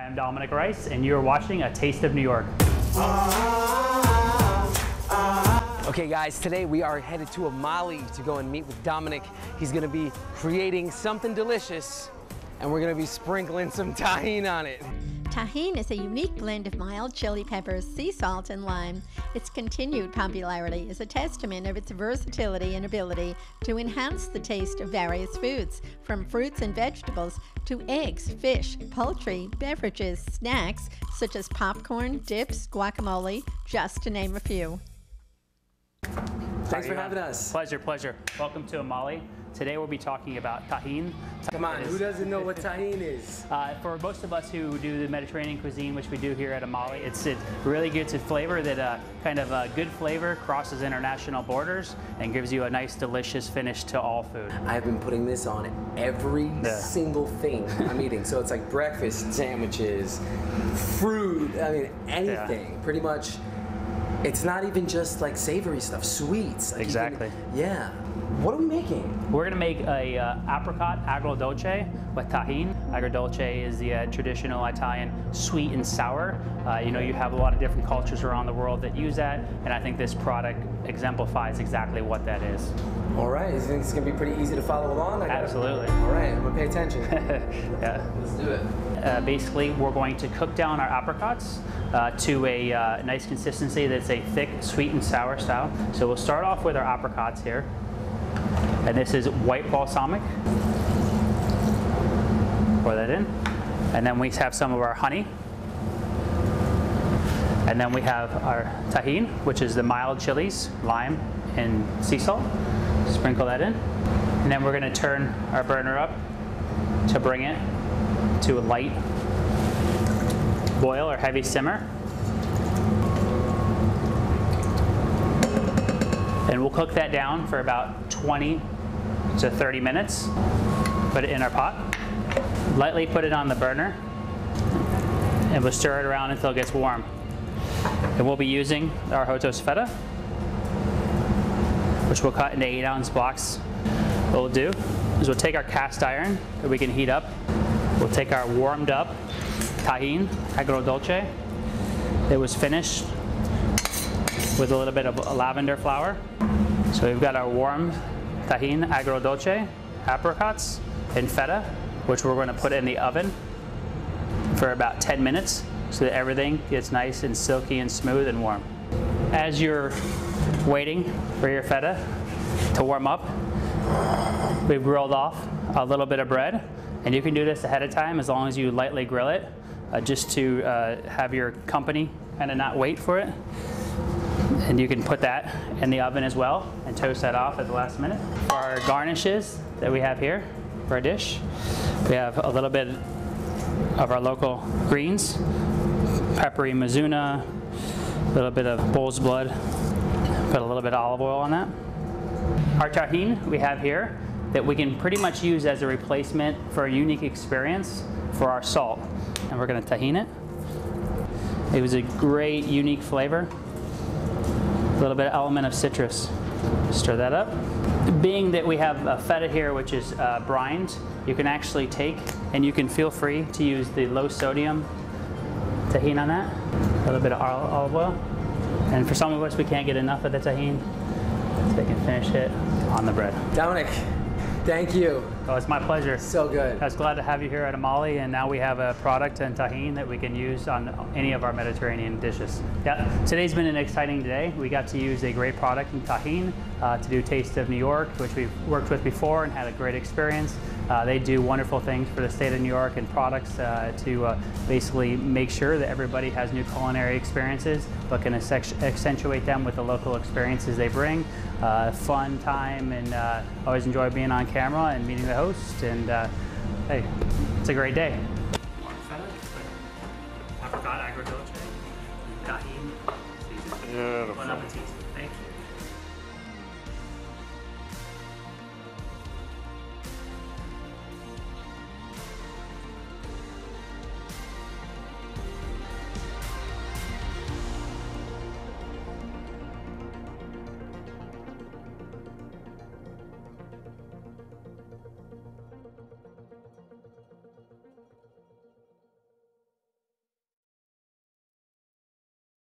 Hi, I'm Dominic Rice, and you're watching A Taste of New York. Okay guys, today we are headed to Amali to go and meet with Dominic. He's gonna be creating something delicious, and we're gonna be sprinkling some Tajín on it. Tajín is a unique blend of mild chili peppers, sea salt, and lime. Its continued popularity is a testament of its versatility and ability to enhance the taste of various foods, from fruits and vegetables to eggs, fish, poultry, beverages, snacks such as popcorn, dips, guacamole, just to name a few. Thanks for having us. Pleasure, pleasure. Welcome to Amali. Today we'll be talking about Tajín. Come on, who doesn't know what Tajín is? For most of us who do the Mediterranean cuisine, which we do here at Amali, it really gets a flavor that kind of a good flavor crosses international borders and gives you a nice, delicious finish to all food. I've been putting this on every single thing I'm eating. So it's like breakfast sandwiches, fruit, I mean, anything. Pretty much. It's not even just like savory stuff, sweets. Like exactly. Yeah. What are we making? We're gonna make a Apricot Agrodolce with Tajín. Agrodolce is the traditional Italian sweet and sour. You know, you have a lot of different cultures around the world that use that, and I think this product exemplifies exactly what that is. All right, you think it's gonna be pretty easy to follow along? Absolutely. All right, I'm gonna pay attention. Yeah. Let's do it. Basically, we're going to cook down our apricots to a nice consistency that's a thick, sweet and sour style. So we'll start off with our apricots here. And this is white balsamic. Pour that in. And then we have some of our honey. And then we have our Tajín, which is the mild chilies, lime and sea salt. Sprinkle that in. And then we're going to turn our burner up to bring it to a light boil or heavy simmer. And we'll cook that down for about 20 to 30 minutes. Put it in our pot. Lightly put it on the burner. And we'll stir it around until it gets warm. And we'll be using our Feta, which we'll cut into 8-ounce blocks. What we'll do is we'll take our cast iron that we can heat up. We'll take our warmed up Tajín Agrodolce. It was finished with a little bit of lavender flower. So we've got our warm Tajín Agrodolce, apricots, and feta, which we're going to put in the oven for about 10 minutes so that everything gets nice and silky and smooth and warm. As you're waiting for your feta to warm up, we've grilled off a little bit of bread, and you can do this ahead of time as long as you lightly grill it, just to have your company kind of not wait for it. And you can put that in the oven as well and toast that off at the last minute. For our garnishes that we have here for our dish, we have a little bit of our local greens, peppery mizuna, a little bit of bull's blood, put a little bit of olive oil on that. Our Tajín we have here that we can pretty much use as a replacement for a unique experience for our salt. And we're going to Tajín it. It was a great, unique flavor. A little bit of element of citrus. Stir that up. Being that we have a feta here, which is brined, you can actually take, and you can feel free to use the low sodium Tajín on that. A little bit of olive oil. And for some of us, we can't get enough of the Tajín, so we can finish it on the bread. Dominic, thank you. Oh, it's my pleasure. So good. I was glad to have you here at Amali, and now we have a product and Tajín that we can use on any of our Mediterranean dishes. Yeah, today's been an exciting day. We got to use a great product in Tajín to do Taste of New York, which we've worked with before and had a great experience. They do wonderful things for the state of New York and products to basically make sure that everybody has new culinary experiences, but can accentuate them with the local experiences they bring. Fun time, and always enjoy being on camera and meeting the host, and hey, it's a great day.